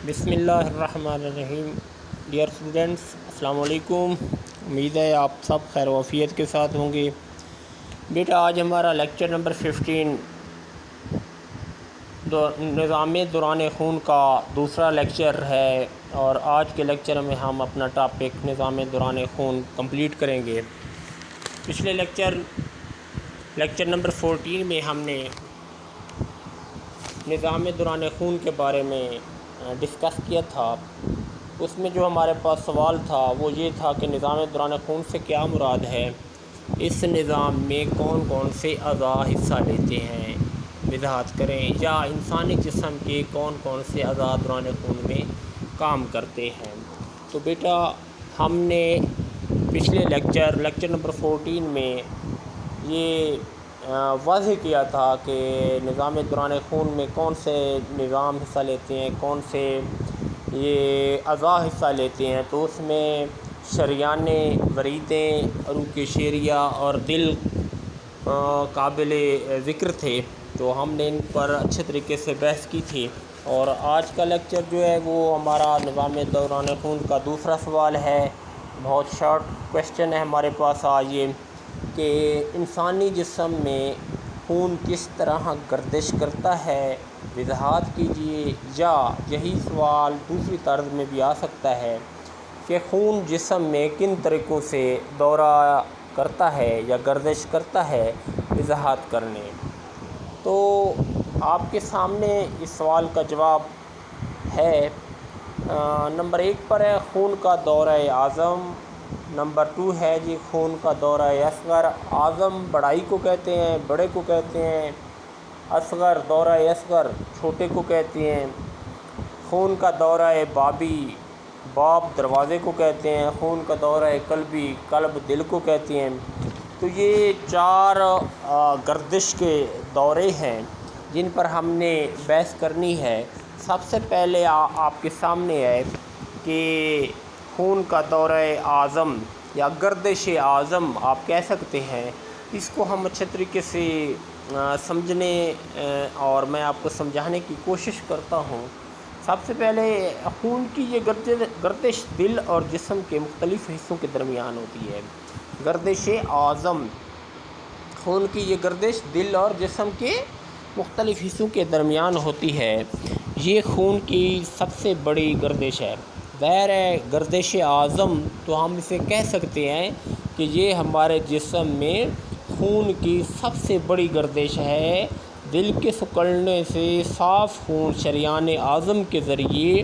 بسم اللہ الرحمن الرحیم۔ ڈیئر اسٹوڈنٹس، السلام علیکم۔ امید ہے آپ سب خیر و عافیت کے ساتھ ہوں گے۔ بیٹا آج ہمارا لیکچر نمبر 15 نظام دوران خون کا دوسرا لیکچر ہے، اور آج کے لیکچر میں ہم اپنا ٹاپک نظام دوران خون کمپلیٹ کریں گے۔ پچھلے لیکچر نمبر 14 میں ہم نے نظام دوران خون کے بارے میں ڈسکس کیا تھا۔ اس میں جو ہمارے پاس سوال تھا وہ یہ تھا کہ نظام دوران خون سے کیا مراد ہے، اس نظام میں کون کون سے اعضاء حصہ لیتے ہیں، وضاحت کریں، یا انسانی جسم کے کون کون سے اعضاء دوران خون میں کام کرتے ہیں۔ تو بیٹا ہم نے پچھلے لیکچر نمبر 14 میں یہ واضح کیا تھا کہ نظام دوران خون میں کون سے نظام حصہ لیتے ہیں، کون سے یہ اعضاء حصہ لیتے ہیں۔ تو اس میں شریان وریدیں، عروق شیریہ اور دل قابل ذکر تھے، تو ہم نے ان پر اچھے طریقے سے بحث کی تھی۔ اور آج کا لیکچر جو ہے وہ ہمارا نظام دوران خون کا دوسرا سوال ہے۔ بہت شارٹ کویشچن ہے ہمارے پاس آج یہ کہ انسانی جسم میں خون کس طرح گردش کرتا ہے، وضاحت کیجیے۔ یا یہی سوال دوسری طرز میں بھی آ سکتا ہے کہ خون جسم میں کن طریقوں سے دورہ کرتا ہے یا گردش کرتا ہے، وضاحت کرنے۔ تو آپ کے سامنے اس سوال کا جواب ہے۔ نمبر 1 پر ہے خون کا دورہ اعظم، نمبر 2 ہے جی خون کا دورہ اصغر۔ اعظم بڑائی کو کہتے ہیں، بڑے کو کہتے ہیں، اصغر دورہ اصغر چھوٹے کو کہتے ہیں۔ خون کا دورہ بابی، باب دروازے کو کہتے ہیں۔ خون کا دورہ قلبی، قلب دل کو کہتے ہیں۔ تو یہ 4 گردش کے دورے ہیں جن پر ہم نے بحث کرنی ہے۔ سب سے پہلے آپ کے سامنے ہے کہ خون کا دورہ اعظم یا گردش اعظم آپ کہہ سکتے ہیں، اس کو ہم اچھے طریقے سے سمجھنے اور میں آپ کو سمجھانے کی کوشش کرتا ہوں۔ سب سے پہلے خون کی یہ گردش دل اور جسم کے مختلف حصوں کے درمیان ہوتی ہے۔ گردش اعظم، خون کی یہ گردش دل اور جسم کے مختلف حصوں کے درمیان ہوتی ہے۔ یہ خون کی سب سے بڑی گردش ہے۔ ظاہر ہے گردش اعظم تو ہم اسے کہہ سکتے ہیں کہ یہ ہمارے جسم میں خون کی سب سے بڑی گردش ہے۔ دل کے سکڑنے سے صاف خون شریان اعظم کے ذریعے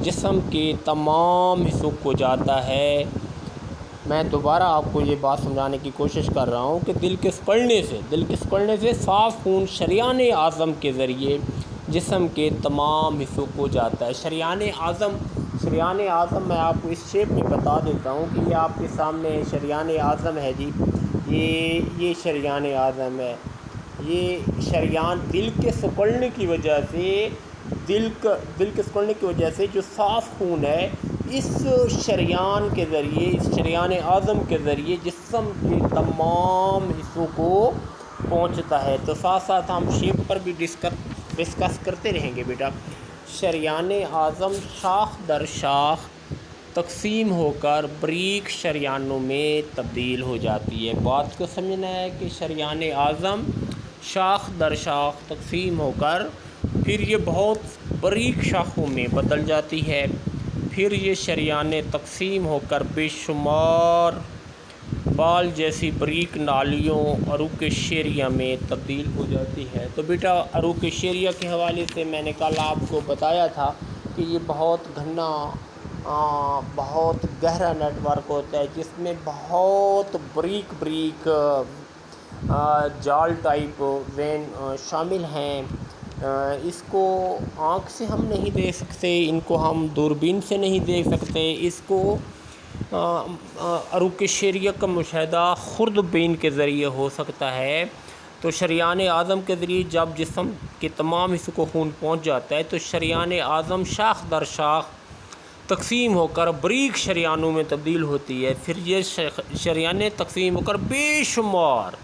جسم کے تمام حصوں کو جاتا ہے۔ میں دوبارہ آپ کو یہ بات سمجھانے کی کوشش کر رہا ہوں کہ دل کے سکڑنے سے صاف خون شریان اعظم کے ذریعے جسم کے تمام حصوں کو جاتا ہے۔ شریان اعظم میں آپ کو اس شیپ میں بتا دیتا ہوں کہ یہ آپ کے سامنے شریان اعظم ہے جی، یہ شریان اعظم ہے۔ یہ شریان دل کے سکڑنے کی وجہ سے جو صاف خون ہے اس شریان اعظم کے ذریعے جسم کے تمام حصوں کو پہنچتا ہے۔ تو ساتھ ساتھ ہم شیپ پر بھی ڈسکس کرتے رہیں گے بیٹا۔ شریان اعظم شاخ در شاخ تقسیم ہو کر باریک شریانوں میں تبدیل ہو جاتی ہے۔ بات کو سمجھنا ہے کہ شریان اعظم شاخ در شاخ تقسیم ہو کر پھر یہ بہت باریک شاخوں میں بدل جاتی ہے۔ پھر یہ شریانیں تقسیم ہو کر بے شمار بال جیسی باریک نالیوں عروق شیریہ میں تبدیل ہو جاتی ہے۔ تو بیٹا عروق شیریہ کے حوالے سے میں نے کل آپ کو بتایا تھا کہ یہ بہت گھنا بہت گہرا نیٹ ورک ہوتا ہے جس میں بہت باریک جال ٹائپ وین شامل ہیں۔ اس کو آنکھ سے ہم نہیں دیکھ سکتے، ان کو ہم دوربین سے نہیں دیکھ سکتے، اس کو عروق شیریہ کا مشاہدہ خوردبین کے ذریعے ہو سکتا ہے۔ تو شریان اعظم کے ذریعے جب جسم کے تمام حصوں کو خون پہنچ جاتا ہے تو شریان اعظم شاخ در شاخ تقسیم ہو کر باریک شریانوں میں تبدیل ہوتی ہے۔ پھر یہ شریانیں تقسیم ہو کر بے شمار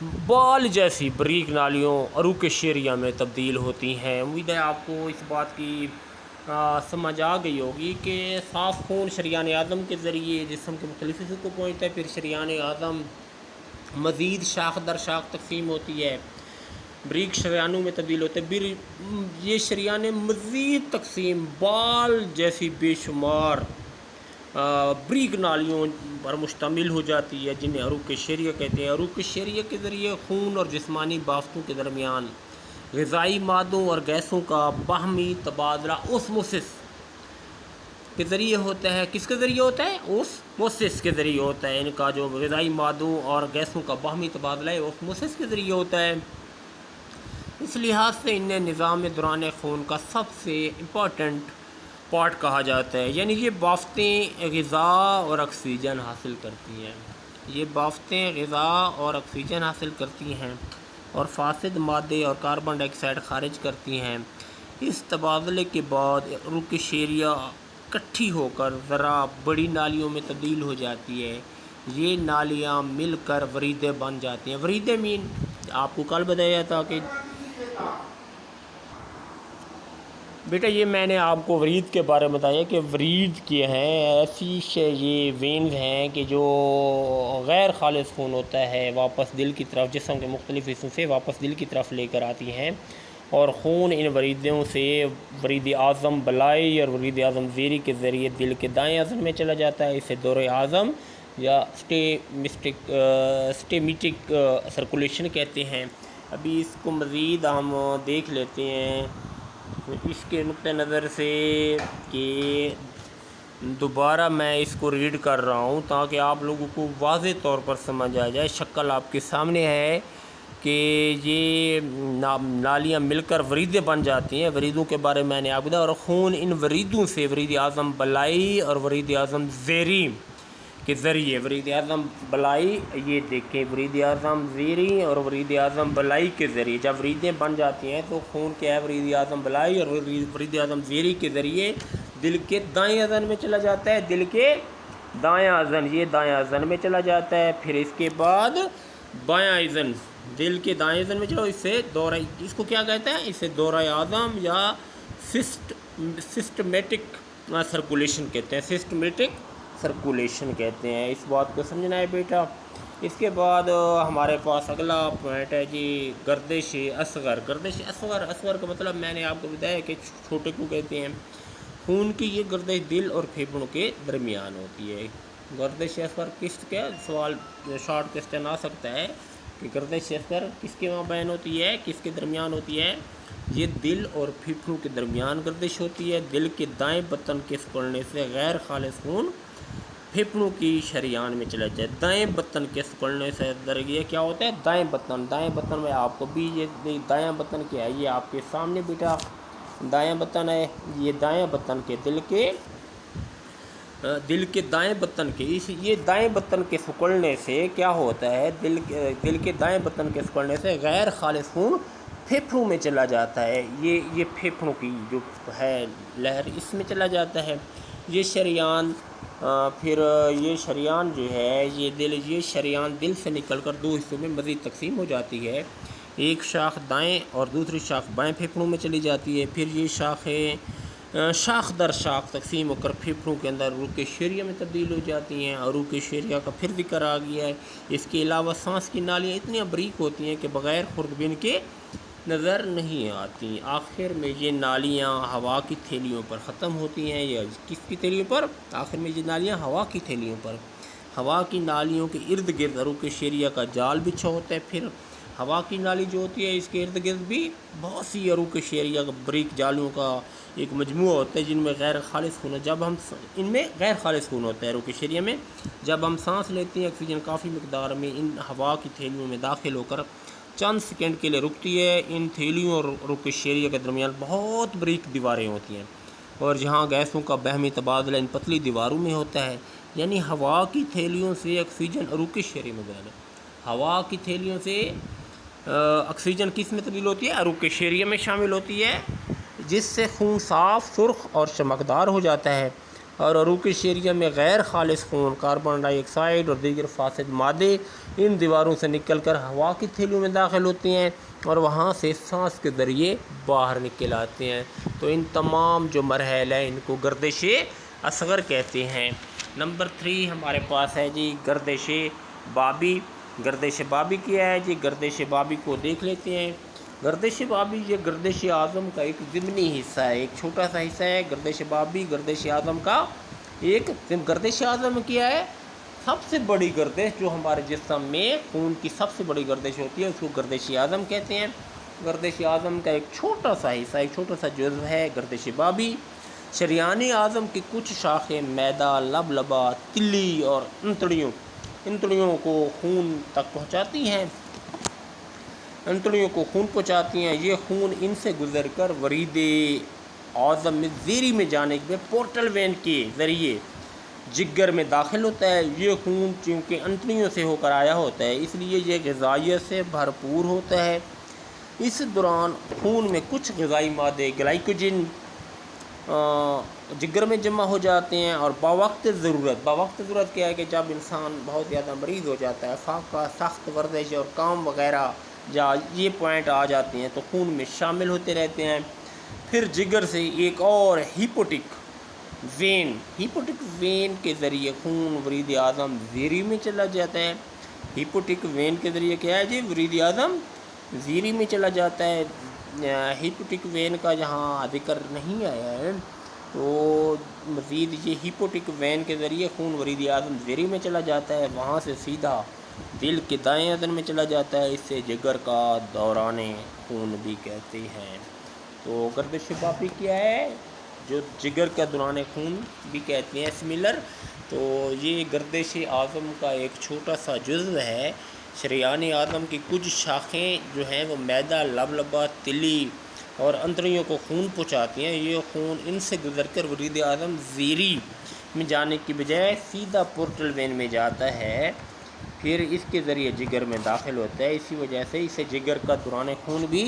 بال جیسی بریک نالیوں عروق شعریہ میں تبدیل ہوتی ہیں۔ امید ہے آپ کو اس بات کی سمجھ آ گئی ہوگی کہ صاف خون شریان اعظم کے ذریعے جسم کے مختلف حصوں کو پہنچتا ہے، پھر شریان اعظم مزید شاخ در شاخ تقسیم ہوتی ہے، بریک شریانوں میں تبدیل ہوتے ہیں، پھر یہ شریان مزید تقسیم بال جیسی بے شمار بریک نالیوں پر مشتمل ہو جاتی ہے، جنہیں عروق شعریہ کہتے ہیں۔ عروق شعریہ کے ذریعے خون اور جسمانی بافتوں کے درمیان غذائی مادوں اور گیسوں کا باہمی تبادلہ اوسموسس کے ذریعے ہوتا ہے۔ کس کے ذریعے ہوتا ہے؟ اوسموسس کے ذریعے ہوتا ہے۔ ان کا جو غذائی مادوں اور گیسوں کا باہمی تبادلہ ہے اوسموسس کے ذریعے ہوتا ہے۔ اس لحاظ سے انہیں نظام دوران خون کا سب سے امپورٹنٹ پارٹ کہا جاتا ہے، یعنی یہ بافتیں غذا اور آکسیجن حاصل کرتی ہیں، یہ بافتیں غذا اور آکسیجن حاصل کرتی ہیں اور فاسد مادے اور کاربن ڈائی آکسائڈ خارج کرتی ہیں۔ اس تبادلے کے بعد عروق شعریہ اکٹھی ہو کر ذرا بڑی نالیوں میں تبدیل ہو جاتی ہے۔ یہ نالیاں مل کر وریدیں بن جاتی ہیں۔ وریدیں مین آپ کو کل بتایا تھا کہ بیٹا یہ میں نے آپ کو ورید کے بارے میں بتایا کہ ورید کے ہیں ایسی یہ وینز ہیں کہ جو غیر خالص خون ہوتا ہے واپس دل کی طرف جسم کے مختلف حصوں سے واپس دل کی طرف لے کر آتی ہیں، اور خون ان وریدوں سے ورید اعظم بلائی اور ورید اعظم زیری کے ذریعے دل کے دائیں اذن میں چلا جاتا ہے۔ اسے دورہ اعظم یا سٹیمیٹک سرکولیشن کہتے ہیں۔ ابھی اس کو مزید ہم دیکھ لیتے ہیں اس کے نقطہ نظر سے کہ دوبارہ میں اس کو ریڈ کر رہا ہوں تاکہ آپ لوگوں کو واضح طور پر سمجھ آ جائے۔ شکل آپ کے سامنے ہے کہ یہ نالیاں مل کر وریدیں بن جاتی ہیں۔ وریدوں کے بارے میں نے آپ بتایا، اور خون ان وریدوں سے ورید اعظم بلائی اور ورید اعظم زیری کے ذریعے ورید اعظم بلائی یہ دیکھیں ورید اعظم زیری اور ورید اعظم بلائی کے ذریعے جب وریدیں بن جاتی ہیں تو خون کیا ہے ورید اعظم بلائی اور ورید اعظم زیری کے ذریعے دل کے دائیں اذن میں چلا جاتا ہے۔ دل کے دائیں اذن، یہ دائیں اذن میں چلا جاتا ہے، پھر اس کے بعد بایاں اذن، دل کے دائیں اذن میں چلو، اس سے دورہ، اس کو کیا کہتے ہیں؟ اسے دورہ اعظم یا سسٹمیٹک سرکولیشن کہتے ہیں، سسٹمیٹک سرکولیشن کہتے ہیں۔ اس بات کو سمجھنا ہے بیٹا۔ اس کے بعد ہمارے پاس اگلا پوائنٹ ہے جی گردش اصغر۔ گردش اصغر، اصغر کا مطلب میں نے آپ کو بتایا کہ چھوٹے کو کہتے ہیں۔ خون کی یہ گردش دل اور پھیپھڑوں کے درمیان ہوتی ہے۔ گردش اصغر کس کا سوال شارٹ کوسچن آ سکتا ہے کہ گردش اصغر کس کے مابین ہوتی ہے، کس کے درمیان ہوتی ہے؟ یہ دل اور پھیپھڑوں کے درمیان گردش ہوتی ہے۔ دل کے دائیں بطن کے سکڑنے سے غیر خالص خون پھیپھڑوں کی شریان میں چلا جائے۔ دائیں بطن کے سکڑنے سے یہ کیا ہوتا ہے؟ دائیں بطن، دائیں بطن میں آپ کو بھی یہ دائیں بطن کیا ہے، یہ آپ کے سامنے بیٹا دائیں بطن ہے۔ یہ دائیں بطن کے دل کے دائیں بطن کے یہ دائیں بطن کے سکڑنے سے کیا ہوتا ہے؟ دل کے دائیں بطن کے سکڑنے سے غیر خالص خون پھیپھڑوں میں چلا جاتا ہے۔ یہ پھیپھڑوں کی جو ہے لہر اس میں چلا جاتا ہے۔ یہ شریان پھر یہ شریان جو ہے یہ شریان دل سے نکل کر دو حصوں میں مزید تقسیم ہو جاتی ہے۔ ایک شاخ دائیں اور دوسری شاخ بائیں پھیپھڑوں میں چلی جاتی ہے۔ پھر یہ شاخیں شاخ در شاخ تقسیم ہو کر پھیپھڑوں کے اندر عروق شعریہ میں تبدیل ہو جاتی ہیں۔ عروق شعریہ کا پھر ذکر آ گیا ہے۔ اس کے علاوہ سانس کی نالیاں اتنی باریک ہوتی ہیں کہ بغیر خوردبین کے نظر نہیں آتی۔ آخر میں یہ نالیاں ہوا کی تھیلیوں پر ختم ہوتی ہیں۔ یا کس کی تھیلیوں پر؟ آخر میں یہ نالیاں ہوا کی تھیلیوں پر، ہوا کی نالیوں کے ارد گرد عروق شعریہ کا جال بچھا ہوتا ہے۔ پھر ہوا کی نالی جو ہوتی ہے اس کے ارد گرد بھی بہت سی عروق شعریہ کا بریک جالوں کا ایک مجموعہ ہوتا ہے جن میں غیر خالص خون ان میں غیر خالص خون ہوتا ہے عروق شعریہ میں۔ جب ہم سانس لیتے ہیں آکسیجن کافی مقدار میں ان ہوا کی تھیلیوں میں داخل ہو کر چند سیکنڈ کے لیے رکتی ہے۔ ان تھیلیوں اور عروق شعریہ کے درمیان بہت باریک دیواریں ہوتی ہیں، اور جہاں گیسوں کا باہمی تبادلہ ان پتلی دیواروں میں ہوتا ہے، یعنی ہوا کی تھیلیوں سے آکسیجن عروق شعریہ میں گیا ہے۔ ہوا کی تھیلیوں سے آکسیجن کس میں تبدیل ہوتی ہے؟ عروق شعریہ میں شامل ہوتی ہے، جس سے خون صاف، سرخ اور چمکدار ہو جاتا ہے۔ اور عروق شعریہ میں غیر خالص خون، کاربن ڈائی آکسائڈ اور دیگر فاسد مادے ان دیواروں سے نکل کر ہوا کی تھیلیوں میں داخل ہوتے ہیں اور وہاں سے سانس کے ذریعے باہر نکل آتے ہیں۔ تو ان تمام جو مراحل ہیں ان کو گردش اصغر کہتے ہیں۔ نمبر 3 ہمارے پاس ہے جی گردش بابی۔ گردش بابی کیا ہے جی؟ گردش بابی کو دیکھ لیتے ہیں۔ گردش بابی یہ گردش اعظم کا ایک ضمنی حصہ ہے، ایک چھوٹا سا حصہ ہے گردش بابی گردش اعظم کا ایک۔ گردش اعظم کیا ہے؟ سب سے بڑی گردش جو ہمارے جسم میں خون کی سب سے بڑی گردش ہوتی ہے اس کو گردش اعظم کہتے ہیں۔ گردش اعظم کا ایک چھوٹا سا حصہ، ایک چھوٹا سا جزو ہے گردش بابی۔ شریان اعظم کی کچھ شاخیں معدہ، لبلبہ، تلی اور انتڑیوں کو خون تک پہنچاتی ہیں۔ انتڑیوں کو خون پہنچاتی ہیں۔ یہ خون ان سے گزر کر ورید اعظم میں زیریں میں جانے کے پورٹل وین کے ذریعے جگر میں داخل ہوتا ہے۔ یہ خون چونکہ انتڑیوں سے ہو کر آیا ہوتا ہے اس لیے یہ غذائیت سے بھرپور ہوتا ہے۔ اس دوران خون میں کچھ غذائی مادے گلائکوجن جگر میں جمع ہو جاتے ہیں اور باوقت ضرورت کیا ہے کہ جب انسان بہت زیادہ مریض ہو جاتا ہے، فاقہ، سخت ورزش اور کام وغیرہ یہ پوائنٹ آ جاتے ہیں تو خون میں شامل ہوتے رہتے ہیں۔ پھر جگر سے ایک اور ہیپوٹک وین کے ذریعے خون ورید اعظم زیریں میں چلا جاتا ہے۔ ہیپوٹک وین کے ذریعے کیا ہے جی؟ ورید اعظم زیریں میں چلا جاتا ہے۔ ہیپوٹک وین کا جہاں ذکر نہیں آیا ہے تو مزید یہ ہیپوٹک وین کے ذریعے خون ورید اعظم زیریں میں چلا جاتا ہے، وہاں سے سیدھا دل کے دائیں اذن میں چلا جاتا ہے۔ اس سے جگر کا دوران خون بھی کہتے ہیں۔ تو گردش بابی کیا ہے؟ جو جگر کا دوران خون بھی کہتے ہیں سملر۔ تو یہ گردش اعظم کا ایک چھوٹا سا جزو ہے۔ شریان اعظم کی کچھ شاخیں جو ہیں وہ معدہ، لبلبہ، تلی اور انتڑیوں کو خون پہنچاتی ہیں۔ یہ خون ان سے گزر کر ورید اعظم زیریں میں جانے کی بجائے سیدھا پورٹل وین میں جاتا ہے، پھر اس کے ذریعے جگر میں داخل ہوتا ہے۔ اسی وجہ سے اسے جگر کا دوران خون بھی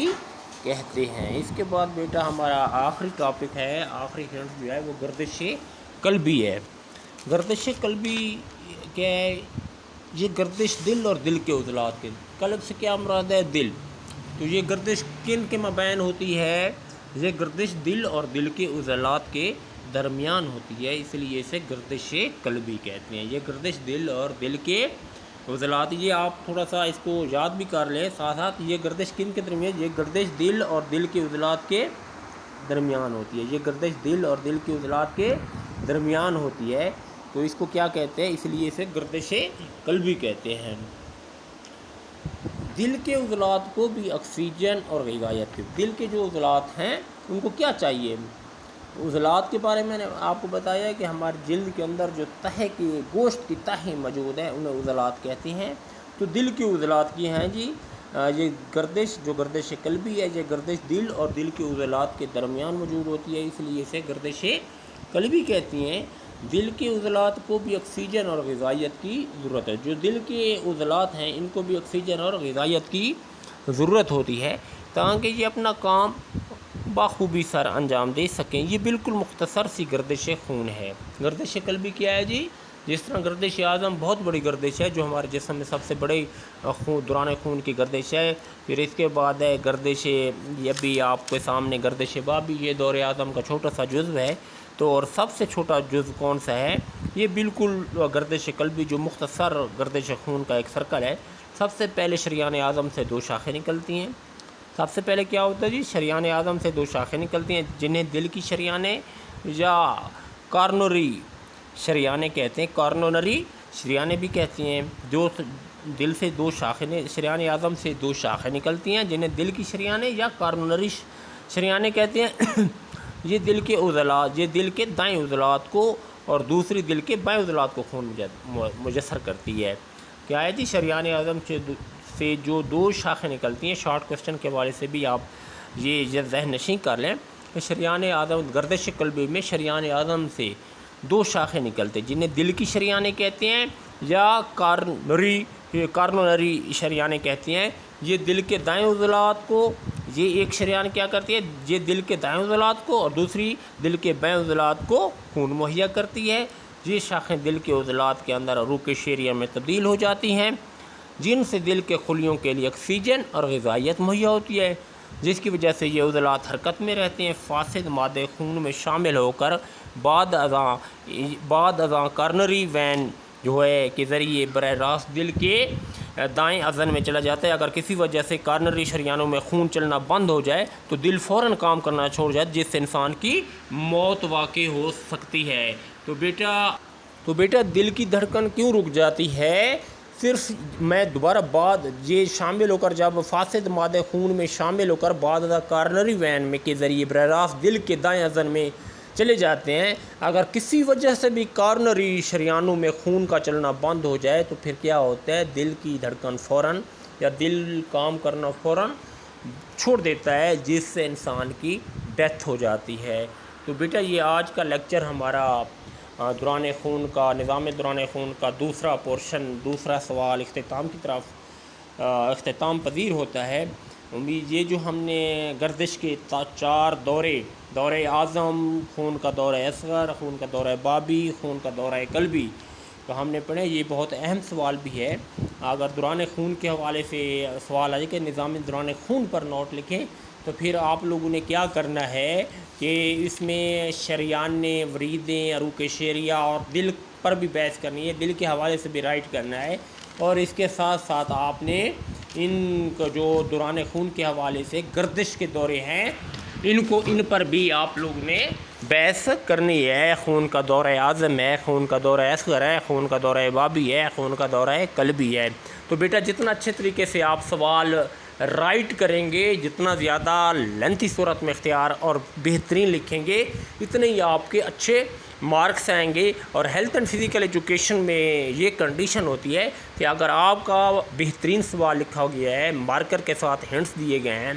کہتے ہیں۔ اس کے بعد بیٹا ہمارا آخری ٹاپک ہے، آخری ہنٹ جو ہے وہ گردش قلبی ہے۔ گردش قلبی کیا ہے؟ یہ گردش دل اور دل کے عضلات کے، قلب سے کیا مراد ہے؟ دل۔ تو یہ گردش کن کے مابین ہوتی ہے؟ یہ گردش دل اور دل کے عضلات کے درمیان ہوتی ہے، اس لیے اسے گردش قلبی کہتے ہیں۔ یہ گردش دل اور دل کے عضلات، یہ آپ تھوڑا سا اس کو یاد بھی کر لیں ساتھ ساتھ۔ یہ گردش کن کے درمیان؟ یہ گردش دل اور دل کے عضلات کے درمیان ہوتی ہے۔ یہ گردش دل اور دل کے عضلات کے درمیان ہوتی ہے تو اس کو کیا کہتے ہیں؟ اس لیے اسے گردش قلبی کہتے ہیں۔ دل کے عضلات کو بھی آکسیجن اور غذائیت کی، دل کے جو عضلات ہیں ان کو کیا چاہیے؟ عضلات کے بارے میں نے آپ کو بتایا کہ ہمارے جلد کے اندر جو تہہ کی گوشت کی تہیں موجود ہیں انہیں عضلات کہتے ہیں۔ تو دل کے عضلات کی ہیں جی یہ گردش، جو گردش قلبی ہے یہ گردش دل اور دل کے عضلات کے درمیان موجود ہوتی ہے، اس لیے اسے گردش قلبی کہتی ہیں۔ دل کے عضلات کو بھی آکسیجن اور غذائیت کی ضرورت ہے۔ جو دل کے عضلات ہیں ان کو بھی آکسیجن اور غذائیت کی ضرورت ہوتی ہے تاکہ یہ اپنا کام بخوبی سر انجام دے سکیں۔ یہ بالکل مختصر سی گردش خون ہے۔ گردش قلبی کیا ہے جی؟ جس طرح گردش اعظم بہت بڑی گردش ہے جو ہمارے جسم میں سب سے بڑے دوران خون کی گردش ہے، پھر اس کے بعد ہے گردش، یہ بھی آپ کے سامنے گردش بابی، یہ دور اعظم کا چھوٹا سا جزو ہے۔ تو اور سب سے چھوٹا جزو کون سا ہے؟ یہ بالکل گردش قلبی جو مختصر گردش خون کا ایک سرکل ہے۔ سب سے پہلے شریان اعظم سے 2 شاخیں نکلتی ہیں۔ سب سے پہلے کیا ہوتا ہے جی؟ شریان اعظم سے 2 شاخیں نکلتی ہیں جنہیں دل کی شریانیں یا کارنوری شریانیں کہتے ہیں۔ کارنونری شریانیں بھی کہتی ہیں۔ جو دل سے 2 شاخیں، شریان اعظم سے 2 شاخیں نکلتی ہیں جنہیں دل کی شریانیں یا کارنونری شریانیں کہتے ہیں۔ یہ دل کے عضلات، یہ دل کے دائیں عضلات کو اور دوسری دل کے بائیں عضلات کو خون مجسر کرتی ہے۔ کیا ہے جی؟ شریان اعظم سے جو 2 شاخیں نکلتی ہیں، شارٹ کوسچن کے حوالے سے بھی آپ یہ ذہن نشین کر لیں کہ شریان اعظم گردش قلبی میں شریان اعظم سے 2 شاخیں نکلتے ہیں جنہیں دل کی شریانیں کہتے ہیں یا کارنونری شریانیں کہتے ہیں۔ یہ دل کے دائیں عضلات کو یہ ایک شریان کیا کرتی ہے، یہ دل کے دائیں عضلات کو اور دوسری دل کے بائیں عضلات کو خون مہیا کرتی ہے۔ یہ شاخیں دل کے عضلات کے اندر عروق شعریہ میں تبدیل ہو جاتی ہیں، جن سے دل کے خلیوں کے لیے آکسیجن اور غذائیت مہیا ہوتی ہے، جس کی وجہ سے یہ عضلات حرکت میں رہتے ہیں۔ فاسد مادے خون میں شامل ہو کر بعد ازاں کارنری وین جو ہے کے ذریعے براہ راست دل کے دائیں اذن میں چلا جاتا ہے۔ اگر کسی وجہ سے کارنری شریانوں میں خون چلنا بند ہو جائے تو دل فوراً کام کرنا چھوڑ جائے، جس سے انسان کی موت واقع ہو سکتی ہے۔ تو بیٹا دل کی دھڑکن کیوں رک جاتی ہے؟ صرف میں دوبارہ یہ شامل ہو کر جب فاسد مادے خون میں شامل ہو کر بعد ازاں کارنری وین میں کے ذریعے براہ راست دل کے دائیں اذن میں چلے جاتے ہیں۔ اگر کسی وجہ سے بھی کارنری شریانوں میں خون کا چلنا بند ہو جائے تو پھر کیا ہوتا ہے، دل کی دھڑکن فوراً یا دل کام کرنا فوراً چھوڑ دیتا ہے، جس سے انسان کی ڈیتھ ہو جاتی ہے۔ تو بیٹا یہ آج کا لیکچر ہمارا دوران خون کا، نظام دوران خون کا دوسرا پورشن، دوسرا سوال اختتام کی طرف اختتام پذیر ہوتا ہے۔ امید یہ جو ہم نے گردش کے 4 دورے اعظم، خون کا دورہ اصغر، خون کا دورہ بابی، خون کا دورہ قلبی تو ہم نے پڑھے، یہ بہت اہم سوال بھی ہے۔ اگر دوران خون کے حوالے سے سوال آئے کہ نظام دوران خون پر نوٹ لکھیں تو پھر آپ لوگوں نے کیا کرنا ہے کہ اس میں شریان وریدیں، عروق شعریہ اور دل پر بھی بحث کرنی ہے، دل کے حوالے سے بھی رائٹ کرنا ہے، اور اس کے ساتھ ساتھ آپ نے ان کو جو دوران خون کے حوالے سے گردش کے دورے ہیں ان پر بھی آپ لوگ نے بحث کرنی ہے۔ خون کا دورہ اعظم ہے، خون کا دورہ اصغر ہے، خون کا دورہ بابی ہے، خون کا دورہ قلبی ہے۔ تو بیٹا جتنا اچھے طریقے سے آپ سوال رائٹ کریں گے، جتنا زیادہ لینتھی صورت میں اختیار اور بہترین لکھیں گے، اتنے ہی آپ کے اچھے مارکس آئیں گے۔ اور ہیلتھ اینڈ فزیکل ایجوکیشن میں یہ کنڈیشن ہوتی ہے کہ اگر آپ کا بہترین سوال لکھا گیا ہے، مارکر کے ساتھ ہنٹس دیے گئے ہیں،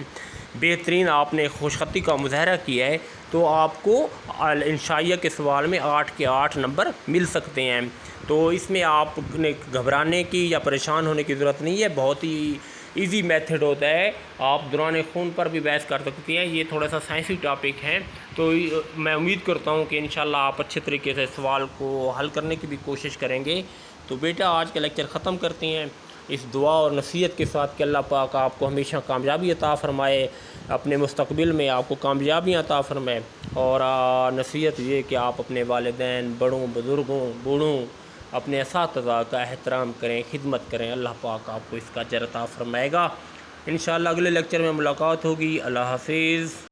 بہترین آپ نے خوش خطی کا مظاہرہ کیا ہے، تو آپ کو انشائیہ کے سوال میں 8 کے 8 نمبر مل سکتے ہیں۔ تو اس میں آپ نے گھبرانے کی یا پریشان ہونے کی ضرورت نہیں ہے، بہت ہی ایزی میتھڈ ہوتا ہے، آپ دوران خون پر بھی بحث کر سکتے ہیں۔ یہ تھوڑا سا سائنسی ٹاپک ہے، تو میں امید کرتا ہوں کہ انشاءاللہ آپ اچھے طریقے سے سوال کو حل کرنے کی بھی کوشش کریں گے۔ تو بیٹا آج کا لیکچر ختم کرتے ہیں اس دعا اور نصیحت کے ساتھ کہ اللہ پاک آپ کو ہمیشہ کامیابی عطا فرمائے، اپنے مستقبل میں آپ کو کامیابیاں عطا فرمائے، اور نصیحت یہ کہ آپ اپنے والدین، بڑوں، بزرگوں، بوڑھوں، اپنے اساتذہ کا احترام کریں، خدمت کریں، اللہ پاک آپ کو اس کا اجر عطا فرمائے گا۔ انشاءاللہ اگلے لیکچر میں ملاقات ہوگی۔ اللہ حافظ۔